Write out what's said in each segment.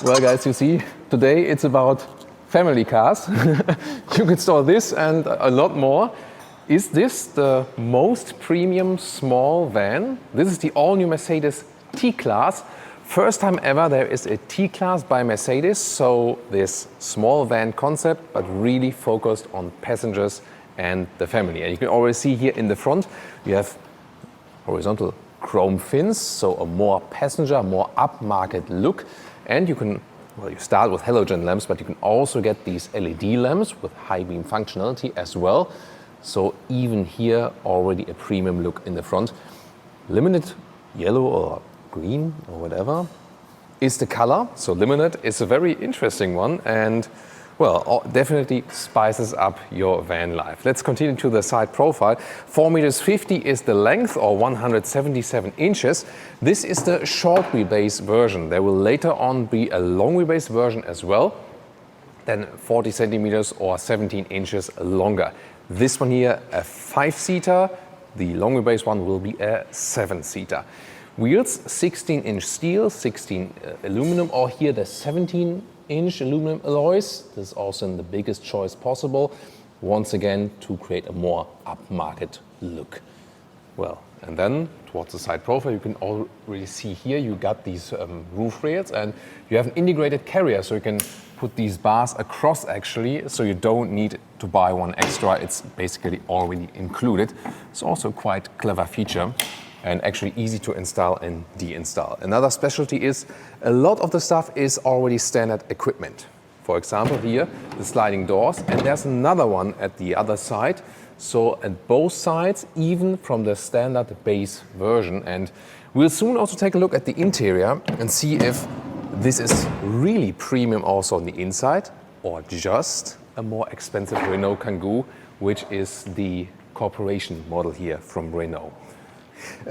Well, guys, you see, today it's about family cars. You can store this and a lot more. Is this the most premium small van? This is the all-new Mercedes T-Class. First time ever there is a T-Class by Mercedes, so this small van concept, but really focused on passengers and the family. And you can already see here in the front, you have horizontal chrome fins, so a more passenger, more upmarket look. And you can, well, you start with halogen lamps, but you can also get these LED lamps with high beam functionality as well. So even here, already a premium look in the front. Limited yellow or green or whatever is the color. So limited is a very interesting one and, well, definitely spices up your van life. Let's continue to the side profile. 4.50 meters is the length, or 177 inches. This is the short wheelbase version. There will later on be a long wheelbase version as well, then 40 centimeters or 17 inches longer. This one here, a 5-seater. The long wheelbase one will be a 7-seater. Wheels, 16-inch steel, 16 aluminum, or here the 17-inch aluminum alloys. This is also in the biggest choice possible, once again to create a more upmarket look. Well, and then towards the side profile, you can already see here you got these roof rails, and you have an integrated carrier, so you can put these bars across actually, so you don't need to buy one extra. It's basically already included. It's also a quite clever feature and actually easy to install and deinstall. Another specialty is a lot of the stuff is already standard equipment. For example, here, the sliding doors, and there's another one at the other side. So at both sides, even from the standard base version. And we'll soon also take a look at the interior and see if this is really premium also on the inside, or just a more expensive Renault Kangoo, which is the corporation model here from Renault.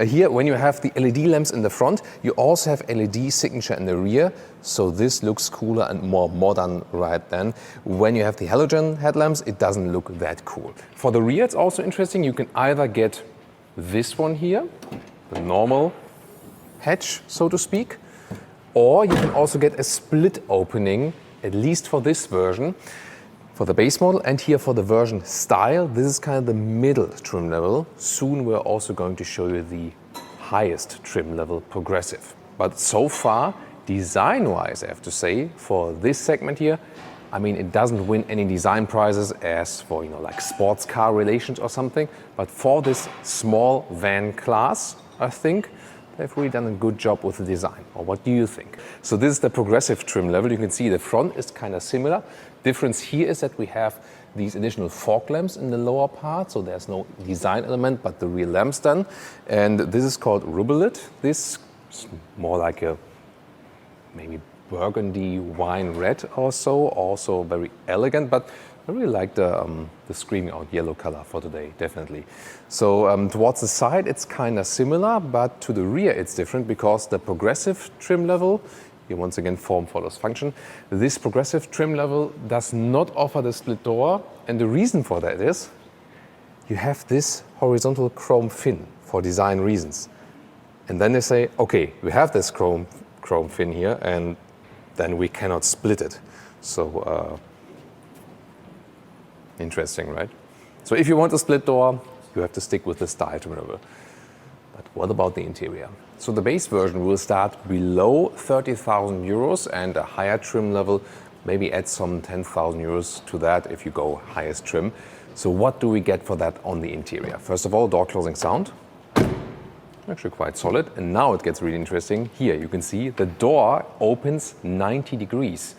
Here, when you have the LED lamps in the front, you also have LED signature in the rear, so this looks cooler and more modern right then. When you have the halogen headlamps, it doesn't look that cool. For the rear, it's also interesting. You can either get this one here, the normal hatch, so to speak, or you can also get a split opening, at least for this version, for the base model, and here for the version style. This is kind of the middle trim level. Soon we're also going to show you the highest trim level, progressive. But so far, design-wise, I have to say, for this segment here, I mean, it doesn't win any design prizes as for, like sports car relations or something. But for this small van class, I think they've really done a good job with the design. Or what do you think? So this is the progressive trim level. You can see the front is kind of similar. Difference here is that we have these additional fog lamps in the lower part, so there's no design element, but the rear lamps then. And this is called Rubelit. This is more like a maybe burgundy wine red or so, also very elegant, but I really like the screaming out yellow color for today, definitely. So towards the side, it's kind of similar, but to the rear, it's different because the progressive trim level, here once again, form follows function. This progressive trim level does not offer the split door, and the reason for that is you have this horizontal chrome fin for design reasons. And then they say, okay, we have this chrome fin here, and then we cannot split it. So interesting, right? So if you want a split door, you have to stick with the style trim level. But what about the interior? So the base version will start below 30,000 euros, and a higher trim level maybe add some 10,000 euros to that if you go highest trim. So what do we get for that on the interior? First of all, door closing sound. Actually quite solid. And now it gets really interesting. Here you can see the door opens 90 degrees.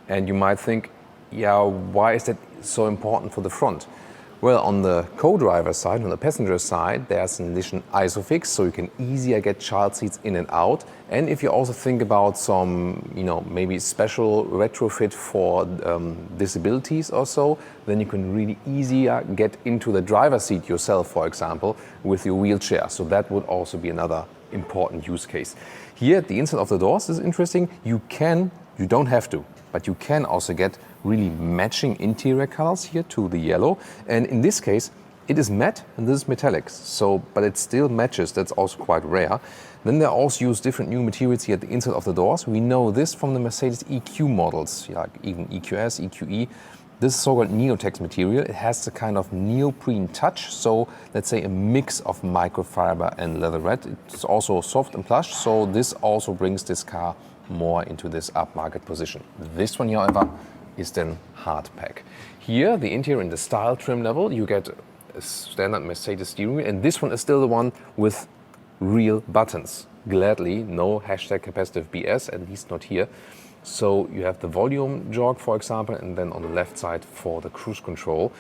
And you might think, yeah, why is that so important for the front? Well, on the co-driver side, on the passenger side, there's an addition ISOFIX, so you can easier get child seats in and out. And if you also think about some, maybe special retrofit for disabilities or so, then you can really easier get into the driver's seat yourself, for example, with your wheelchair. So that would also be another important use case. Here at the inside of the doors, this is interesting. You don't have to, but you can also get really matching interior colors here to the yellow. And in this case, It is matte and this is metallic, so but it still matches. That's also quite rare. Then they also use different new materials here at the inside of the doors. We know this from the Mercedes EQ models, like even EQS, EQE. This is so-called Neotex material. It has the kind of neoprene touch, so let's say a mix of microfiber and leatherette. It's also soft and plush, so this also brings this car more into this upmarket position. This one, however, is then hardpack. Here, the interior in the style trim level, you get a standard Mercedes steering wheel, and this one is still the one with real buttons. Gladly, no hashtag capacitive BS, at least not here. So you have the volume jog, for example, and then on the left side for the cruise control,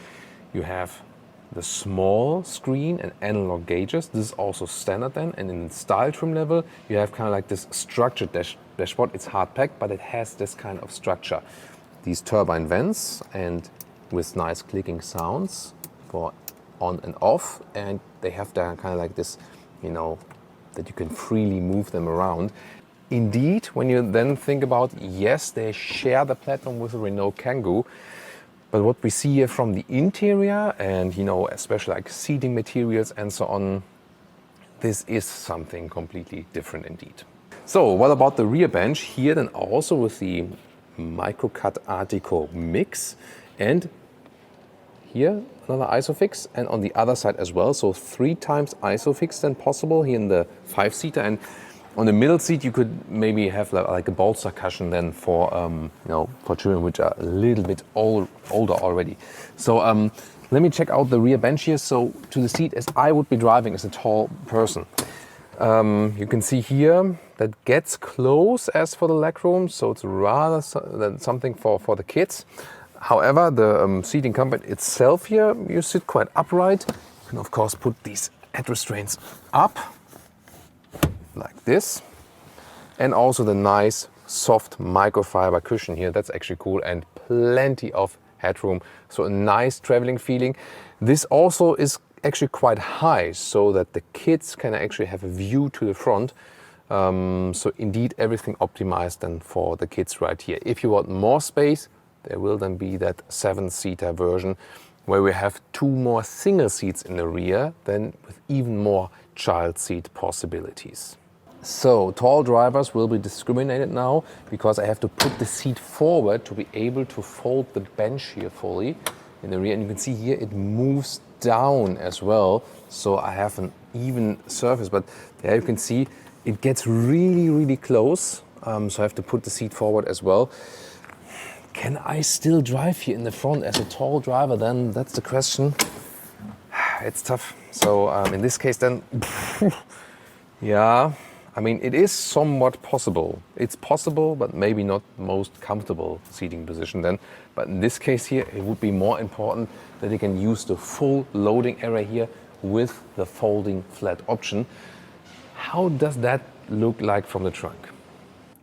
you have the small screen and analog gauges. This is also standard then. And in the style trim level, you have kind of like this structured dashboard. It's hard packed, but it has this kind of structure. These turbine vents and with nice clicking sounds for on and off. And they have kind of like this, you know, that you can freely move them around. Indeed, when you then think about, yes, they share the platform with the Renault Kangoo, but what we see here from the interior and, you know, especially like seating materials and so on, this is something completely different indeed. So what about the rear bench? Here then also with the Microcut Artico mix, and here another ISOFIX, and on the other side as well. So 3 times ISOFIX then possible here in the 5-seater, and on the middle seat you could maybe have like a bolster cushion then for you know, for children which are a little bit older already. So let me check out the rear bench here. So to the seat as I would be driving as a tall person. You can see here that gets close as for the legroom, so it's rather something for the kids. However, the seating comfort itself here, you sit quite upright. You can of course put these head restraints up like this, and also the nice soft microfiber cushion here. That's actually cool, and plenty of headroom, so a nice traveling feeling. This also is actually quite high, so that the kids can actually have a view to the front. So indeed everything optimized then for the kids right here. If you want more space, there will then be that 7-seater version where we have 2 more single seats in the rear, then with even more child seat possibilities. So tall drivers will be discriminated now because I have to put the seat forward to be able to fold the bench here fully in the rear. And you can see here it moves down as well, so I have an even surface, but there you can see it gets really close, so I have to put the seat forward as well. Can I still drive here in the front as a tall driver then? That's the question. It's tough. So in this case then, yeah, I mean, it is somewhat possible. It's possible, but maybe not most comfortable seating position then. But in this case here, it would be more important that you can use the full loading area here with the folding flat option. How does that look like from the trunk?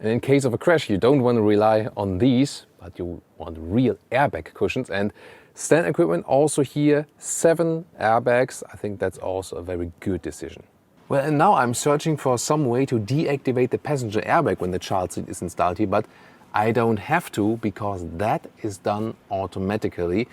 And in case of a crash, you don't want to rely on these, but you want real airbag cushions. And stand equipment also here, 7 airbags. I think that's also a very good decision. Well, and now I'm searching for some way to deactivate the passenger airbag when the child seat is installed here, but I don't have to because that is done automatically.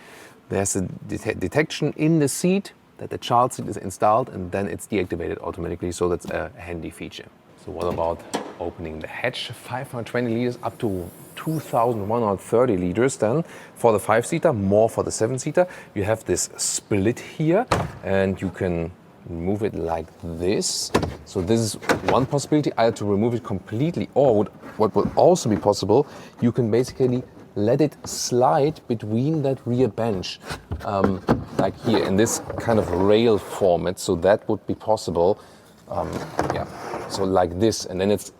There's a detection in the seat that the child seat is installed, and then it's deactivated automatically, so that's a handy feature. So what about opening the hatch? 520 liters up to 2,130 liters then for the 5-seater, more for the 7-seater. You have this split here, and you can remove it like this. So this is one possibility, either to remove it completely, or what would also be possible, you can basically let it slide between that rear bench, like here in this kind of rail format. So that would be possible, yeah, so like this, and then it's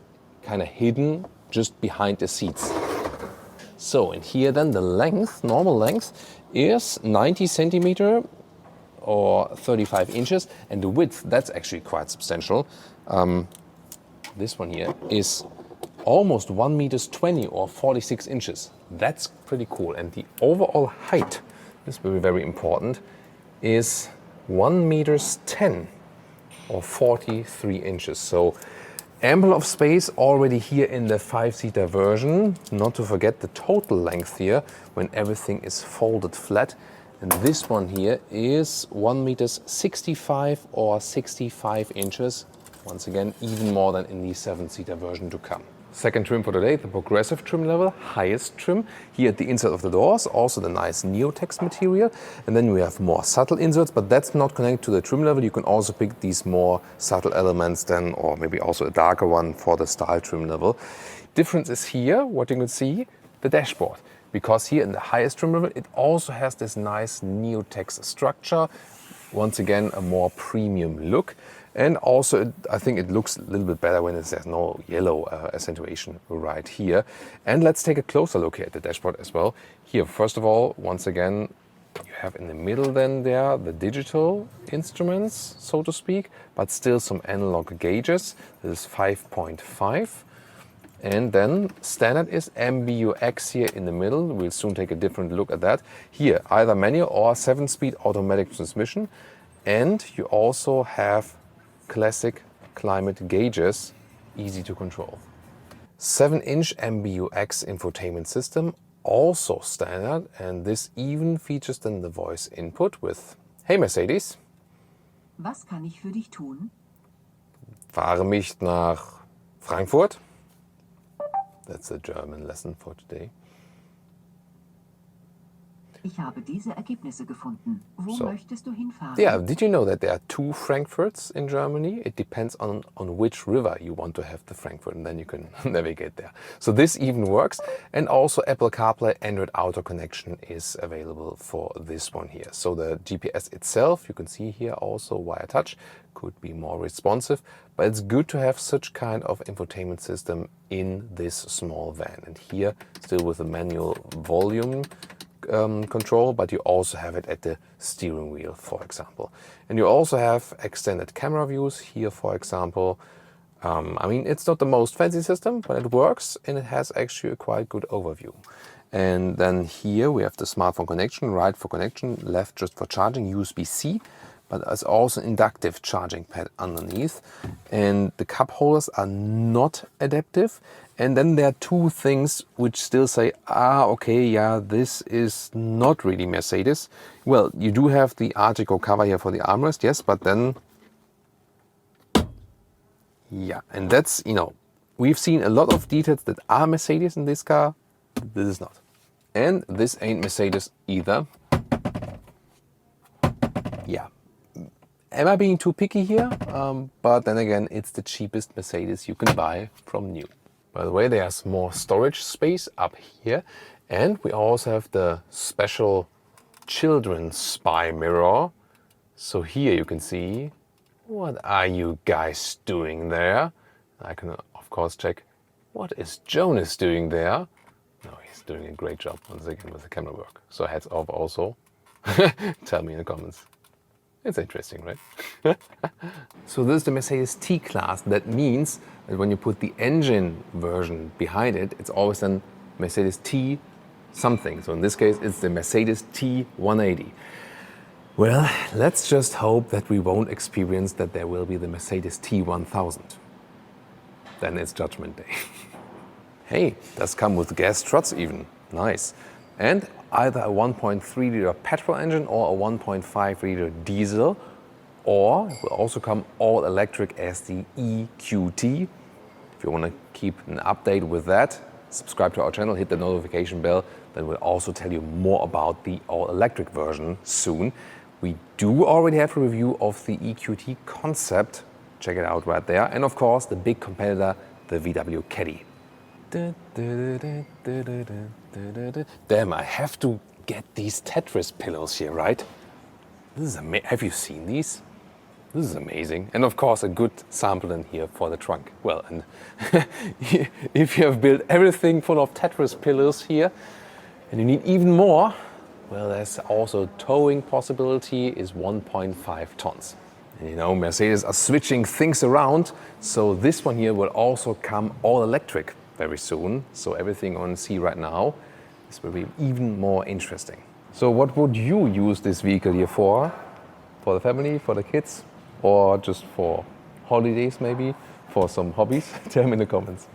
kind of hidden just behind the seats. So and here then the length, normal length, is 90 centimeter or 35 inches, and the width, that's actually quite substantial. This one here is almost 1 meters 20 or 46 inches. That's pretty cool. And the overall height, this will be very important, is 1 meters 10 or 43 inches. So ample of space already here in the 5-seater version. Not to forget the total length here when everything is folded flat. And this one here is 1 meters 65 or 65 inches. Once again, even more than in the 7-seater version to come. Second trim for today, the progressive trim level, highest trim. Here at the inside of the doors, also the nice neotex material. And then we have more subtle inserts, but that's not connected to the trim level. You can also pick these more subtle elements then, or maybe also a darker one for the style trim level. Difference is here, what you can see, the dashboard. Because here in the highest trim level, it also has this nice neotex structure. Once again, a more premium look. And also, I think it looks a little bit better when there's no yellow accentuation right here. And let's take a closer look here at the dashboard as well. Here, first of all, once again, you have in the middle then there the digital instruments, so to speak, but still some analog gauges. This is 5.5. And then standard is MBUX here in the middle. We'll soon take a different look at that. Here, either manual or 7-speed automatic transmission. And you also have classic climate gauges, easy to control. 7-inch MBUX infotainment system, also standard, and this even features then the voice input with "Hey Mercedes, was kann ich für dich tun? Fahre mich nach Frankfurt." That's a German lesson for today. Ich habe diese Ergebnisse gefunden. Wo möchtest du hinfahren? Yeah, did you know that there are 2 Frankfurts in Germany? It depends on which river you want to have the Frankfurt, and then you can navigate there. So this even works. And also Apple CarPlay, Android Auto connection is available for this one here. So the GPS itself, you can see here also via touch, could be more responsive. But it's good to have such kind of infotainment system in this small van. And here, still with a manual volume control, but you also have it at the steering wheel, for example. And you also have extended camera views here, for example. I mean, it's not the most fancy system, but it works and it has actually a quite good overview. And then here we have the smartphone connection, right for connection, left just for charging, USB-C, but there's also an inductive charging pad underneath. And the cup holders are not adaptive. And then there are 2 things which still say, okay, yeah, this is not really Mercedes. Well, you do have the Artico cover here for the armrest, yes, but then, yeah, and that's, we've seen a lot of details that are Mercedes in this car. This is not. And this ain't Mercedes either. Yeah. Am I being too picky here? But then again, it's the cheapest Mercedes you can buy from new. By the way, there's more storage space up here. And we also have the special children's spy mirror. So here you can see, what are you guys doing there? I can, of course, check, what is Jonas doing there? No, he's doing a great job once again with the camera work. So heads off also. Tell me in the comments. It's interesting, right? So this is the Mercedes T-Class. That means that when you put the engine version behind it, it's always then Mercedes T something. So in this case, it's the Mercedes T180. Well, let's just hope that we won't experience that there will be the Mercedes T1000. Then it's Judgment Day. Hey, does come with gas struts even. Nice. And either a 1.3-liter petrol engine or a 1.5-liter diesel, or it will also come all-electric as the EQT. If you want to keep an update with that, subscribe to our channel, hit the notification bell, then we'll also tell you more about the all-electric version soon. We do already have a review of the EQT concept, check it out right there, and of course the big competitor, the VW Caddy. Damn, I have to get these Tetris pillows here, right? This is amazing. Have you seen these? This is amazing. And of course, a good sample in here for the trunk. Well, and if you have built everything full of Tetris pillows here, and you need even more, well, there's also towing possibility is 1.5 tons. And Mercedes are switching things around, so this one here will also come all electric very soon. So everything on see right now, this will be even more interesting. So what would you use this vehicle here for? For the family, for the kids, or just for holidays maybe, for some hobbies? Tell me in the comments.